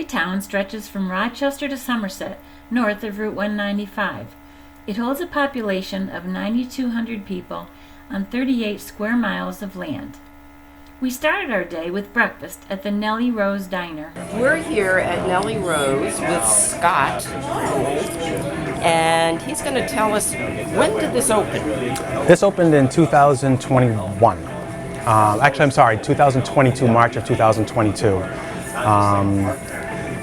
Freetown stretches from Rochester to Somerset, north of Route 195. It holds a population of 9,200 people on 38 square miles of land. We started our day with breakfast at the Nellie Rose Diner. We're here at Nellie Rose with Scott, and he's going to tell us, when did this open? This opened in 2021. Actually, I'm sorry, 2022, March of 2022.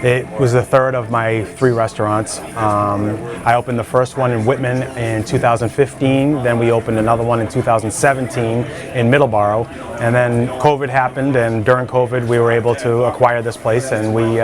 It was the third of my 3 restaurants. I opened the first one in Whitman in 2015, then we opened another one in 2017 in Middleborough, and then COVID happened, and during COVID we were able to acquire this place, and we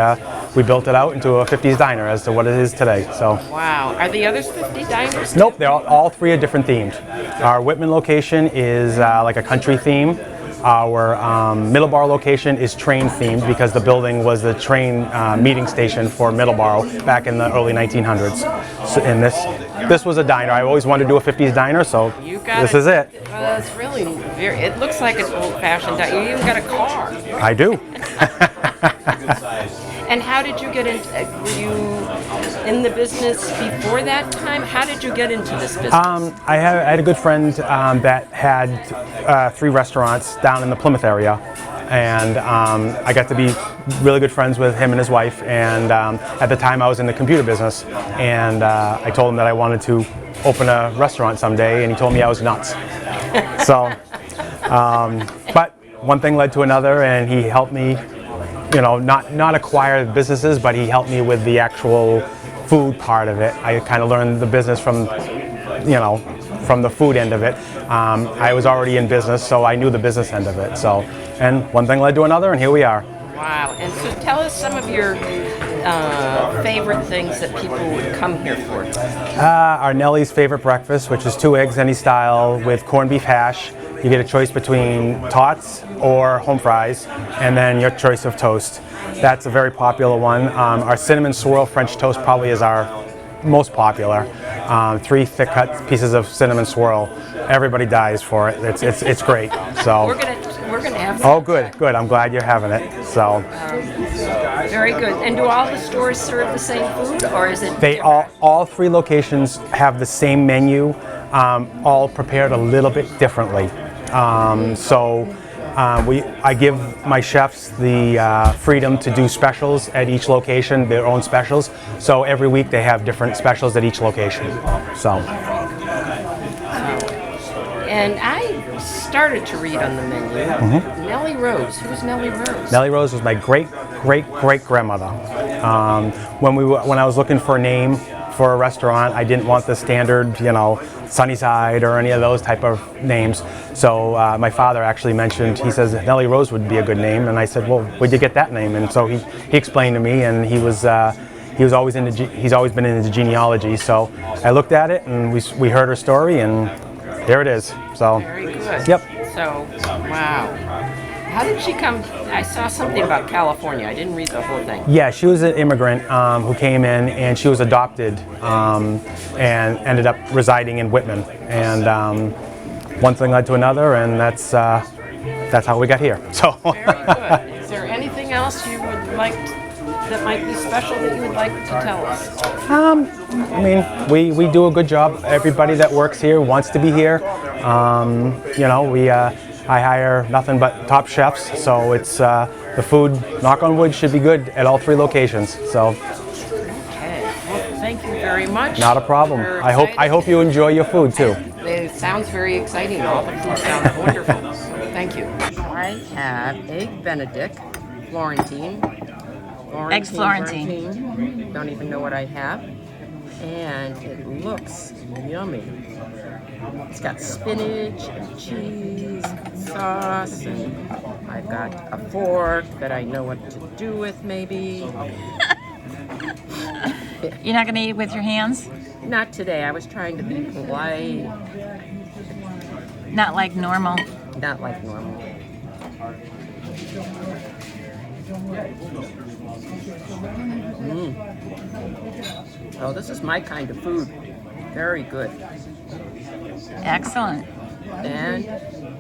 built it out into a 50s diner as to what it is today. So. Wow. Are the others 50 diners? Nope, they're all 3 are different themed. Our Whitman location is like a country theme. Our Middleborough location is train themed because the building was the train meeting station for Middleborough back in the early 1900s. So, and this was a diner. I always wanted to do a 50s diner, so this is it. Well, that's really it looks like an old-fashioned diner. You even got a car. I do. And how did you get into? Were you in the business before that time? How did you get into this business? I had a good friend that had 3 restaurants down in the Plymouth area, and I got to be really good friends with him and his wife. And at the time, I was in the computer business, and I told him that I wanted to open a restaurant someday, and he told me I was nuts. So, but one thing led to another, and he helped me. You know, not acquire businesses, but he helped me with the actual food part of it. I kind of learned the business from the food end of it. I was already in business, so I knew the business end of it. So, and one thing led to another, and here we are. Wow. And so tell us some of your favorite things that people would come here for. Our Nellie's favorite breakfast, which is 2 eggs any style with corned beef hash. You get a choice between tots or home fries, and then your choice of toast. That's a very popular one. Our cinnamon swirl French toast probably is our most popular. 3 thick cut pieces of cinnamon swirl. Everybody dies for it. It's great. So we're gonna have some. Oh, good. I'm glad you're having it. So very good. And do all the stores serve the same food, or is it? They all 3 locations have the same menu, all prepared a little bit differently. I give my chefs the freedom to do specials at each location, their own specials. So every week they have different specials at each location. So. And I started to read on the menu. Mm-hmm. Nellie Rose. Who's Nellie Rose? Nellie Rose was my great grandmother. When I was looking for a name for a restaurant, I didn't want the standard, Sunnyside or any of those type of names. So my father actually mentioned, he says Nellie Rose would be a good name, and I said, well, where'd you get that name? And so he explained to me, and he's always been into genealogy. So I looked at it, and we heard her story, and there it is. So very good. Yep. So wow. How did she come? I saw something about California. I didn't read the whole thing. Yeah, she was an immigrant who came in, and she was adopted and ended up residing in Whitman. And one thing led to another, and that's how we got here. So. Very good. Is there anything else you would like that might be special that you would like to tell us? I mean, we do a good job. Everybody that works here wants to be here. I hire nothing but top chefs, so it's the food, knock on wood, should be good at all 3 locations. So. Okay. Well, thank you very much. Not a problem. I hope you enjoy your food too. It sounds very exciting. All the food sounds wonderful. Thank you. I have egg Benedict, Florentine. Eggs Florentine. Don't even know what I have. And it looks yummy. It's got spinach and cheese, sauce, and I've got a fork that I know what to do with, maybe. You're not going to eat with your hands? Not today. I was trying to be polite. Not like normal? Not like normal. Oh, this is my kind of food. Very good. Excellent. and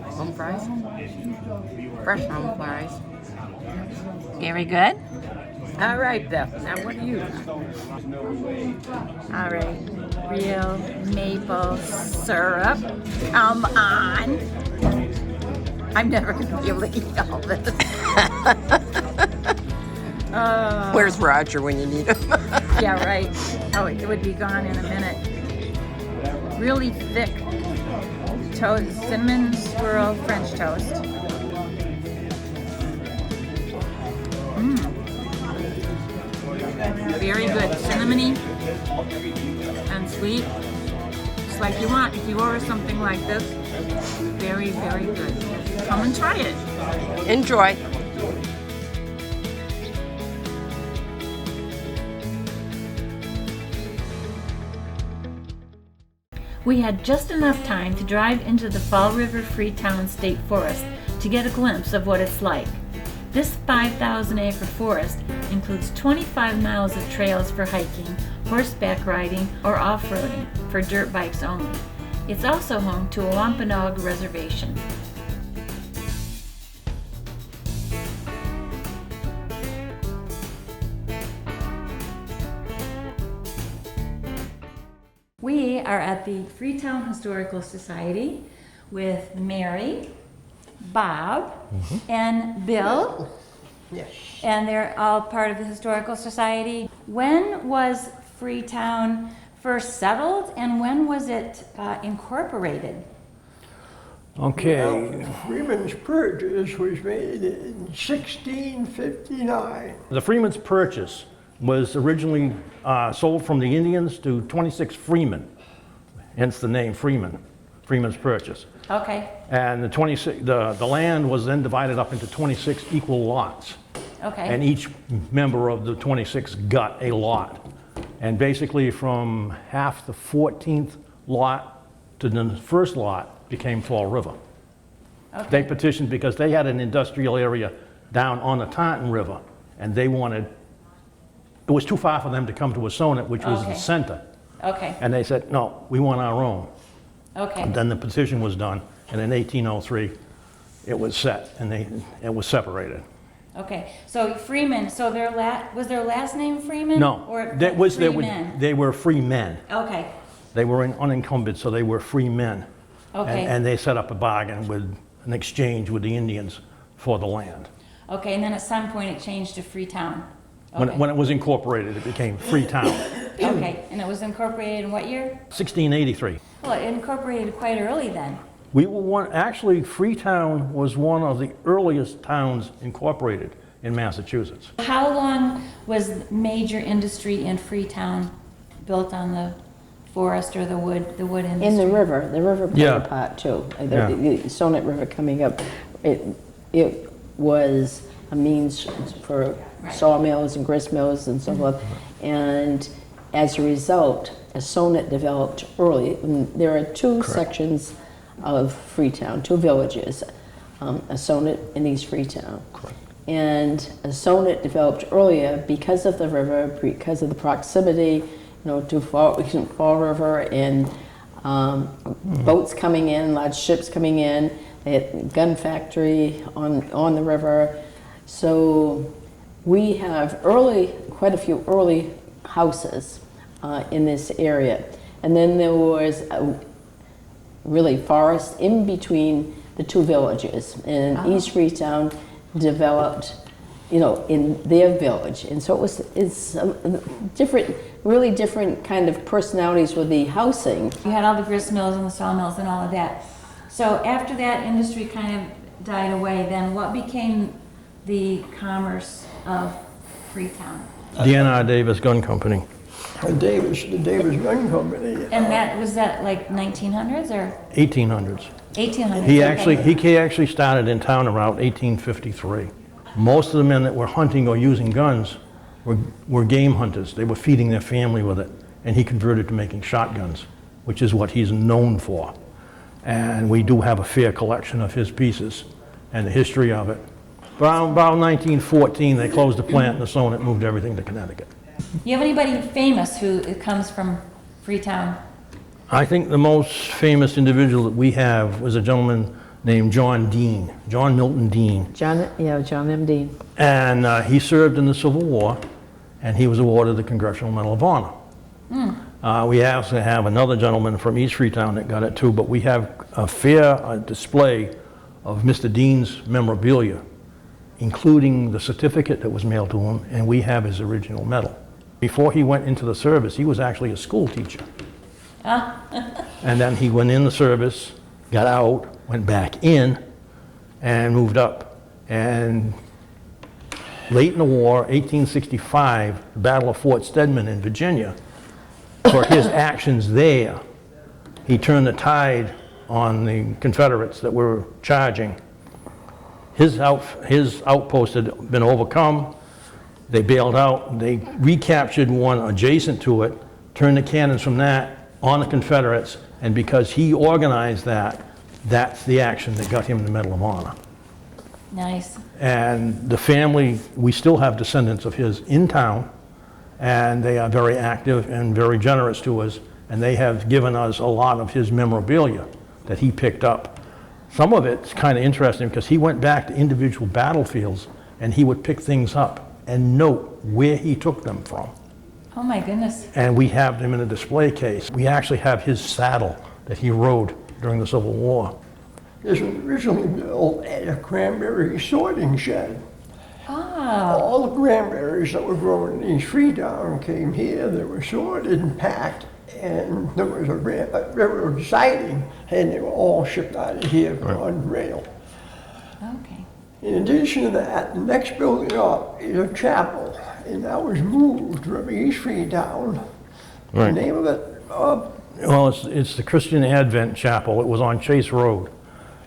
home fries. Fresh home fries. Very good. All right, Beth. Now what do you got? All right. Real maple syrup. Come on. I'm never going to be able to eat all this. Where's Roger when you need him? Yeah, right. Oh, it would be gone in a minute. Really thick toast, cinnamon swirl French toast. Very good, cinnamony and sweet, just like you want. If you order something like this, very, very good. Come and try it. Enjoy. We had just enough time to drive into the Fall River Freetown State Forest to get a glimpse of what it's like. This 5,000-acre forest includes 25 miles of trails for hiking, horseback riding, or off-roading for dirt bikes only. It's also home to a Wampanoag reservation. We are at the Freetown Historical Society with Mary, Bob, and Bill. Yes. And they're all part of the Historical Society. When was Freetown first settled and when was it incorporated? Okay. Freeman's Purchase was made in 1659. The Freeman's Purchase was originally sold from the Indians to 26 freemen, hence the name Freeman, Freeman's Purchase. Okay, And the land was then divided up into 26 equal lots. okay. And each member of the 26 got a lot. And basically from half the 14th lot to the first lot became Fall River. Okay. They petitioned because they had an industrial area down on the Taunton River, and they wanted, it was too far for them to come to Woonsocket, which was the Okay. center. Okay, And they said, no, we want our own. okay. And then the petition was done, and in 1803, it was set, and it was separated. Okay, so Freeman, so was their last name Freeman? No, Or they Freemen? were free men. Okay, They were unencumbered, so they were free men. okay. And they set up a bargain with an exchange with the Indians for the land. Okay, and then at some point it changed to Freetown. When, Okay. when it was incorporated, it became Freetown. Okay, and it was incorporated in what year? 1683. Well, it incorporated quite early then. We were actually, Freetown was one of the earliest towns incorporated in Massachusetts. How long was major industry in Freetown built on the forest or the wood industry? In the river played Yeah. a part too. Yeah. The Sonnet River coming up, it was a means for Right. sawmills and grist mills and so forth. And as a result, a sonnet developed early. And there are two sections of Freetown, two villages, a sonnet in East Freetown. And a sonnet developed earlier because of the river, because of the proximity, to Fall River, and boats coming in, large ships coming in, they had gun factory on the river. So we have quite a few early houses in this area. And then there was really forest in between the two villages. And East Freetown developed, in their village. And so it's different, really different kind of personalities with the housing. You had all the grist mills and the sawmills and all of that. So after that industry kind of died away, then what became the commerce of Freetown? D.N.R. Davis Gun Company. The Davis Gun Company. And was that like 1900s or 1800s. 1800s? He okay. actually started in town around 1853. Most of the men that were hunting or using guns were game hunters. They were feeding their family with it. And he converted to making shotguns, which is what he's known for. And we do have a fair collection of his pieces and the history of it. About 1914, they closed the plant in the Sonnet, moved everything to Connecticut. You have anybody famous who comes from Freetown? I think the most famous individual that we have was a gentleman named John Dean, John Milton Dean. John M. Dean. And he served in the Civil War, and he was awarded the Congressional Medal of Honor. We also have another gentleman from East Freetown that got it too, but we have a fair display of Mr. Dean's memorabilia, including the certificate that was mailed to him, and we have his original medal. Before he went into the service, he was actually a school teacher. And then he went in the service, got out, went back in, and moved up. And late in the war, 1865, the Battle of Fort Stedman in Virginia, for his actions there, he turned the tide on the Confederates that were charging. His outpost had been overcome. They bailed out. They recaptured one adjacent to it, turned the cannons from that on the Confederates, and because he organized that, that's the action that got him the Medal of Honor. Nice. And the family, we still have descendants of his in town, and they are very active and very generous to us, and they have given us a lot of his memorabilia that he picked up. Some of it's kind of interesting because he went back to individual battlefields and he would pick things up and note where he took them from. Oh my goodness. And we have them in a display case. We actually have his saddle that he rode during the Civil War. This was originally built at a cranberry sorting shed. Ah. All the cranberries that were grown in East Freetown came here. They were sorted and packed, and there was a railroad siding, and they were all shipped out of here on rail. Okay. In addition to that, the next building up is a chapel, and that was moved from East Freetown. Right. The name of it, Well, it's the Christian Advent Chapel. It was on Chase Road.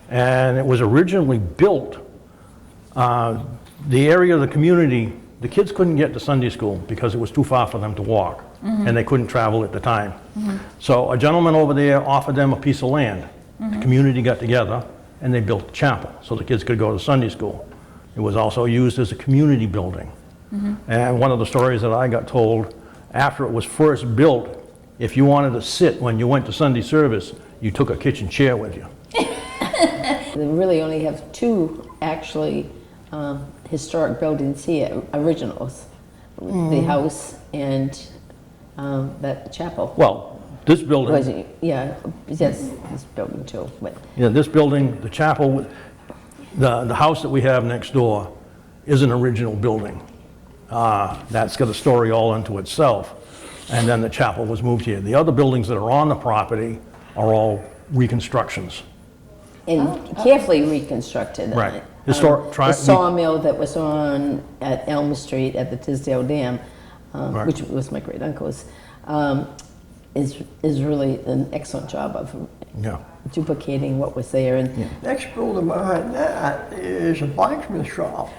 And it was originally built, the area of the community, the kids couldn't get to Sunday school because it was too far for them to walk, and they couldn't travel at the time. So a gentleman over there offered them a piece of land. The community got together and they built a chapel so the kids could go to Sunday school. It was also used as a community building. And one of the stories that I got told, after it was first built, if you wanted to sit when you went to Sunday service, you took a kitchen chair with you. We really only have two, actually, historic buildings here, originals. The house and that chapel. Well, this building, Yes, this building too. But yeah, this building, the chapel, the house that we have next door is an original building. That's got a story all unto itself. And then the chapel was moved here. The other buildings that are on the property are all reconstructions. and carefully reconstructed. Right. The sawmill that was on at Elm Street at the Tisdale Dam, Right. which was my great uncle's, is really an excellent job of Yeah. duplicating what was there. And Next building behind that is a blacksmith shop.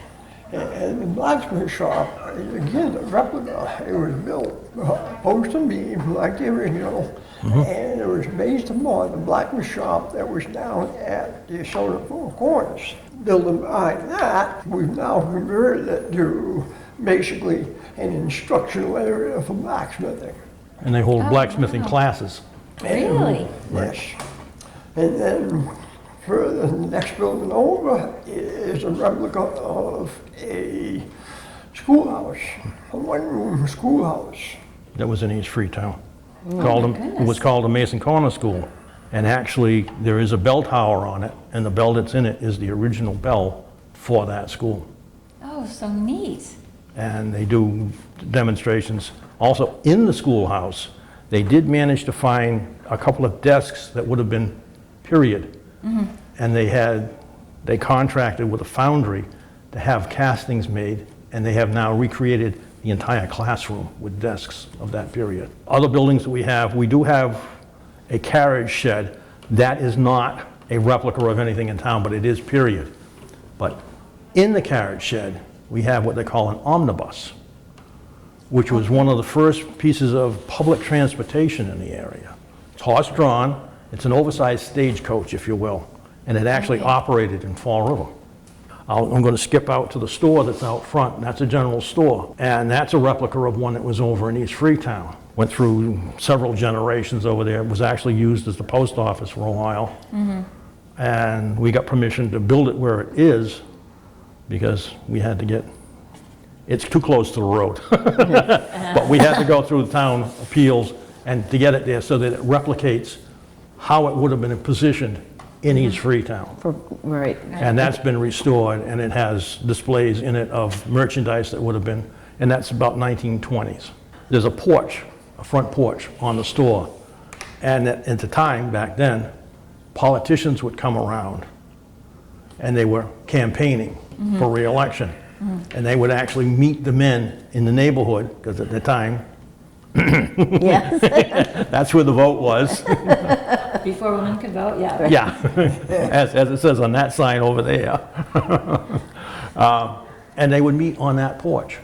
And the blacksmith shop, again, a replica. It was built post and beam like the original. And it was based upon the blacksmith shop that was down at the Soda Four Corners. Building behind that, we've now converted it to basically an instructional area for blacksmithing. And they hold blacksmithing classes. Really? Yes. And then further, the next building over is a replica of a schoolhouse, a one-room schoolhouse. That was in East Freetown. It was called the Mason Corner School. And actually, there is a bell tower on it, and the bell that's in it is the original bell for that school. Oh, so neat. And they do demonstrations. Also, in the schoolhouse, they did manage to find a couple of desks that would have been period. And they contracted with a foundry to have castings made, and they have now recreated the entire classroom with desks of that period. Other buildings that we do have a carriage shed. That is not a replica of anything in town, but it is period. But in the carriage shed, we have what they call an omnibus, which was one of the first pieces of public transportation in the area. It's horse-drawn. It's an oversized stagecoach, if you will, and it actually operated in Fall River. I'm going to skip out to the store that's out front, and that's a general store, and that's a replica of one that was over in East Freetown. went through several generations over there. It was actually used as the post office for a while. And we got permission to build it where it is because we had to get, it's too close to the road. But we had to go through the town appeals and to get it there so that it replicates how it would have been positioned in East Freetown. Right. And that's been restored, and it has displays in it of merchandise that would have been, and that's about 1920s. There's a porch, a front porch on the store. And at the time, back then, politicians would come around and they were campaigning for re-election. And they would actually meet the men in the neighborhood, because at the time, Yes. that's where the vote was. Before women could vote, yeah. Yeah, as it says on that sign over there. And they would meet on that porch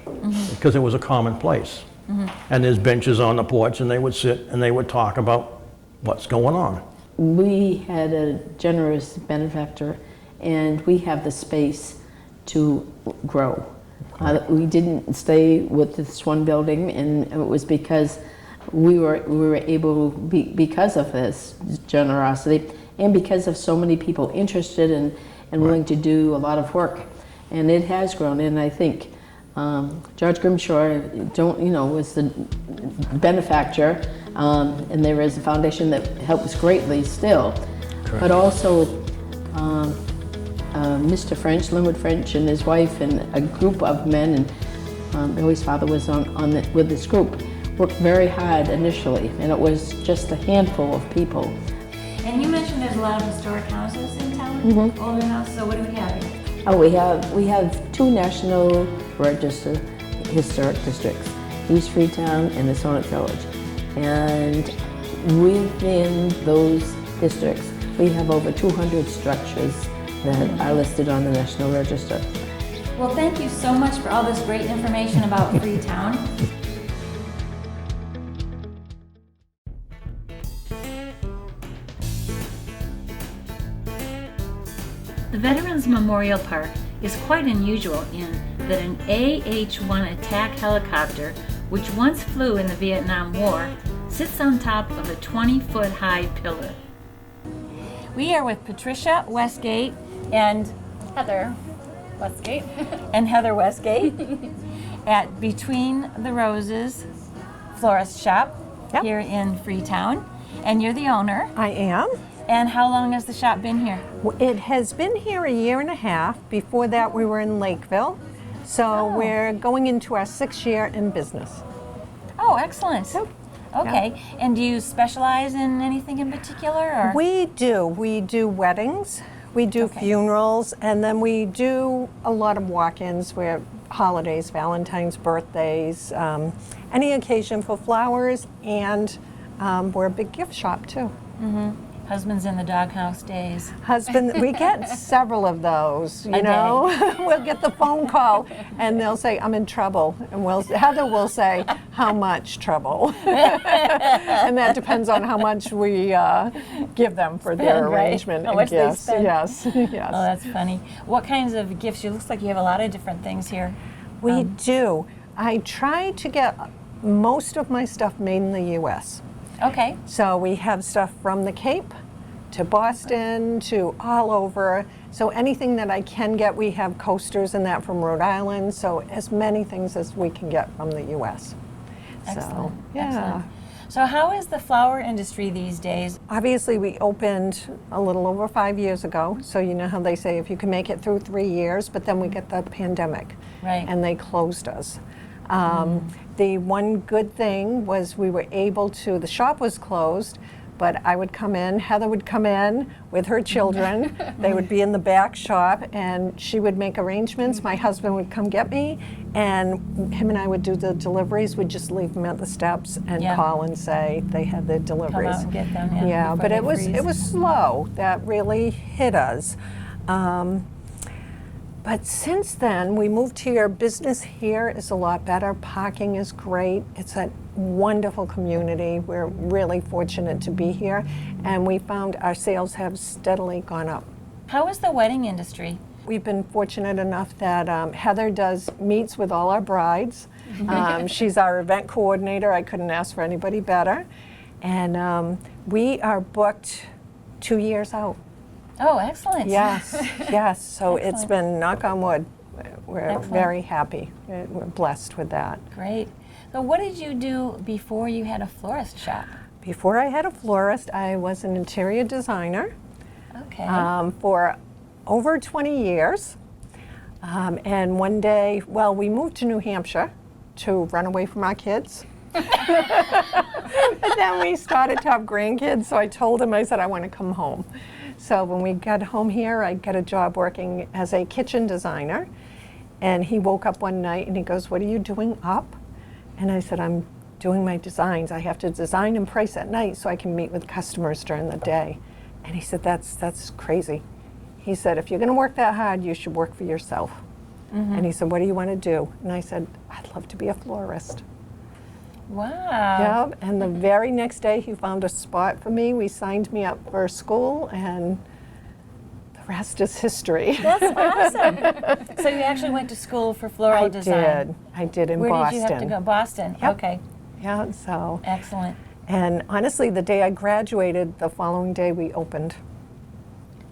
because it was a common place. And there's benches on the porch, and they would sit and they would talk about what's going on. We had a generous benefactor, and we have the space to grow. We didn't stay with this one building, and it was because we were able, because of this generosity, and because of so many people interested and willing to do a lot of work, and it has grown. And I think George Grimshaw, was the benefactor, and there is a foundation that helps greatly still. Correct. But also Mr. French, Linwood French, and his wife, and a group of men, and Billy's father was with this group, worked very hard initially, and it was just a handful of people. And you mentioned there's a lot of historic houses in town, older houses, so what do we have here? Oh, we have 2 National Register historic districts, East Freetown and the Somerset Village. And within those districts, we have over 200 structures that are listed on the National Register. Well, thank you so much for all this great information about Freetown. The Veterans Memorial Park is quite unusual in that an AH-1 attack helicopter, which once flew in the Vietnam War, sits on top of a 20-foot high pillar. We are with Patricia Westgate and Heather Westgate. Heather Westgate at Between the Roses Florist shop here in Freetown. And you're the owner. I am. And how long has the shop been here? It has been here a year and a half. Before that, we were in Lakeville. So we're going into our 6th year in business. Oh, excellent. Okay. And do you specialize in anything in particular? Or? We do. We do weddings, we do funerals, and then we do a lot of walk-ins where holidays, Valentine's, birthdays, any occasion for flowers, and we're a big gift shop too. Husbands in the doghouse days. We get several of those, you know. We'll get the phone call and they'll say, I'm in trouble. And Heather will say, how much trouble? And that depends on how much we give them for their arrangement and gifts. Yes, yes. Oh, that's funny. What kinds of gifts? It looks like you have a lot of different things here. We do. I try to get most of my stuff made in the U.S. Okay. So we have stuff from the Cape to Boston to all over. So anything that I can get, we have coasters and that from Rhode Island. So as many things as we can get from the U.S. Excellent. So, yeah. Excellent. So how is the flower industry these days? Obviously, we opened a little over 5 years ago. So you know how they say if you can make it through 3 years, but then we get the pandemic. Right. And they closed us. The one good thing was we were able to, the shop was closed, but I would come in, Heather would come in with her children. They would be in the back shop and she would make arrangements. My husband would come get me and him and I would do the deliveries. We'd just leave them at the steps and call and say they had their deliveries. Come out and get them, yeah, but it was slow. That really hit us. But since then, we moved here. Business here is a lot better. Parking is great. It's a wonderful community. We're really fortunate to be here. And we found our sales have steadily gone up. How is the wedding industry? we've been fortunate enough that Heather does meets with all our brides. She's our event coordinator. I couldn't ask for anybody better. And we are booked 2 years out. Oh, excellent. Yes, yes. So it's Excellent. been, knock on wood, we're Excellent. very happy. We're blessed with that. Great. So what did you do before you had a florist shop? Before I had a florist, I was an interior designer Okay. for over 20 years. And one day, well, we moved to New Hampshire to run away from our kids. And then we started to have grandkids, so I told him, I said, I want to come home. So when we got home here, I got a job working as a kitchen designer. And he woke up one night and he goes, what are you doing up? And I said, I'm doing my designs. I have to design and price at night so I can meet with customers during the day. And he said, that's crazy. He said, if you're going to work that hard, you should work for yourself. And he said, what do you want to do? And I said, I'd love to be a florist. Wow. Yeah, and the very next day he found a spot for me. We signed me up for school, and the rest is history. That's awesome. So you actually went to school for floral design? I did in Where Boston. did you have to go? Boston. Yep. Okay. Yeah, so. Excellent. And honestly, the day I graduated, the following day we opened.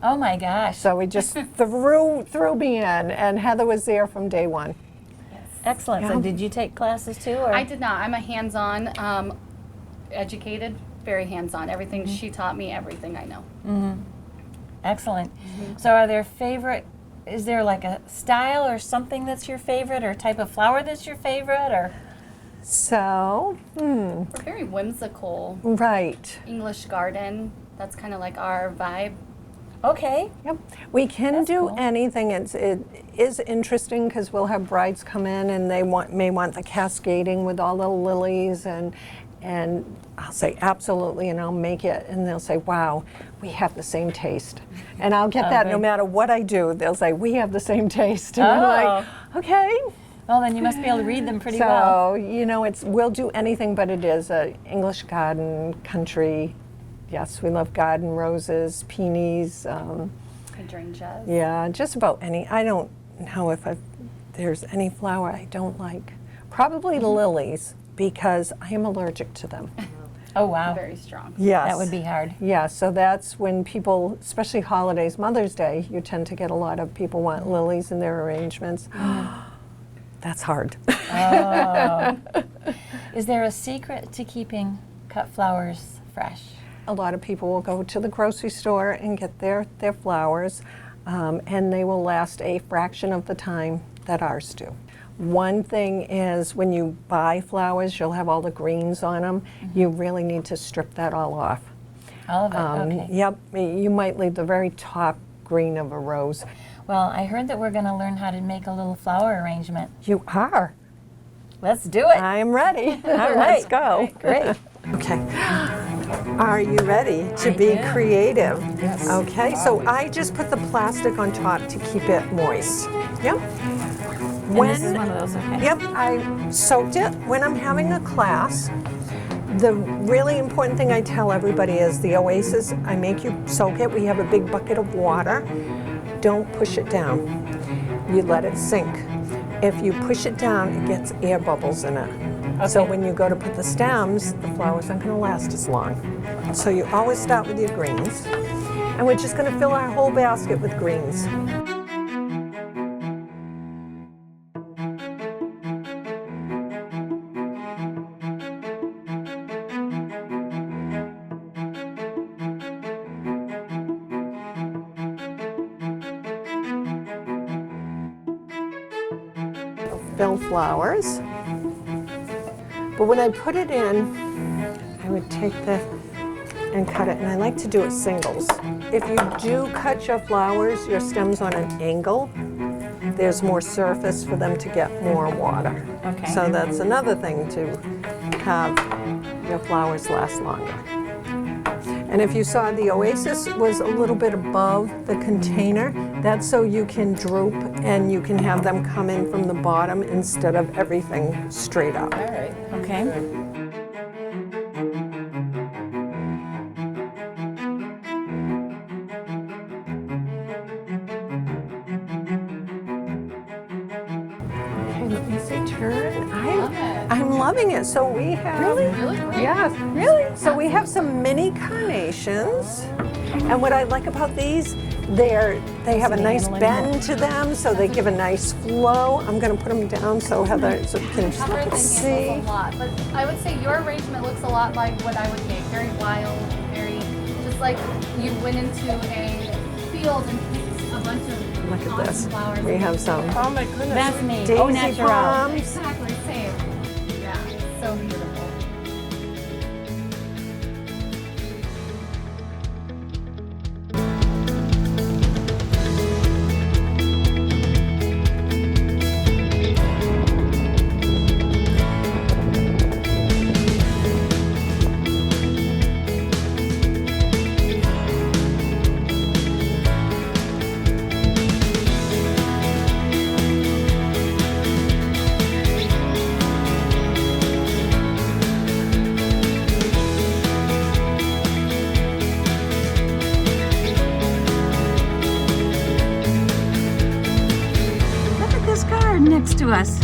Oh my gosh. So we just threw me in, and Heather was there from day one. Excellent. Yeah. So did you take classes too? Or? I did not. I'm a hands-on educated, very hands-on. Everything she taught me, everything I know. Excellent. So are there is there like a style or something that's your favorite, or type of flower that's your favorite, or? So, We're very whimsical. right. English garden. That's kind of like our vibe. Okay. Yep, we can That's do cool. anything. It is interesting because we'll have brides come in and they may want the cascading with all the lilies, and I'll say absolutely, and I'll make it, and they'll say, wow, we have the same taste. And I'll get that no good. matter what I do. They'll say, we have the same taste. And I'm like, okay. Well, then you must be able to read them pretty well. So, you know, we'll do anything, but it is a English garden, country. Yes, we love garden roses, peonies. Hydrangeas. Yeah, just about any. I don't know if there's any flower I don't like. Probably lilies, because I am allergic to them. Oh wow. Very strong. Yes. That would be hard. Yeah, so that's when people, especially holidays, Mother's Day, you tend to get a lot of people want lilies in their arrangements. That's hard. Oh. Is there a secret to keeping cut flowers fresh? A lot of people will go to the grocery store and get their flowers, and they will last a fraction of the time that ours do. One thing is when you buy flowers, you'll have all the greens on them. You really need to strip that all off. All of it. Okay. Yep, you might leave the very top green of a rose. Well, I heard that we're going to learn how to make a little flower arrangement. You are. Let's do it. I am ready. All right. Let's go. Great. Okay. Are you ready to be creative? Yes. Okay, so I just put the plastic on top to keep it moist. Yep. And this is one of those, okay? Yep, I soaked it. When I'm having a class, the really important thing I tell everybody is the oasis, I make you soak it. We have a big bucket of water. Don't push it down. You let it sink. If you push it down, it gets air bubbles in it. Okay. So when you go to put the stems, the flowers aren't going to last as long. So you always start with your greens. And we're just going to fill our whole basket with greens. Fill flowers. But when I put it in, I would take and cut it, and I like to do it singles. If you do cut your flowers, your stems on an angle, there's more surface for them to get more water. Okay. So that's another thing to have your flowers last longer. And if you saw the oasis was a little bit above the container, that's so you can droop and you can have them come in from the bottom instead of everything straight up. All right. Okay. Let me see, turn. I'm loving it. So we have. Really? Yes, really. So we have some mini carnations. And what I like about these, they have a nice bend to them, so they give a nice flow. I'm going to put them down so Heather so you can see. A lot, but I would say your arrangement looks a lot like what I would make. Very wild, very just like you went into a field and picked a bunch of Look at awesome this. flowers. We have some Oh my goodness. That's me. daisy Au natural. palms. Exactly, same. Yeah, so beautiful. Look at this garden next to us.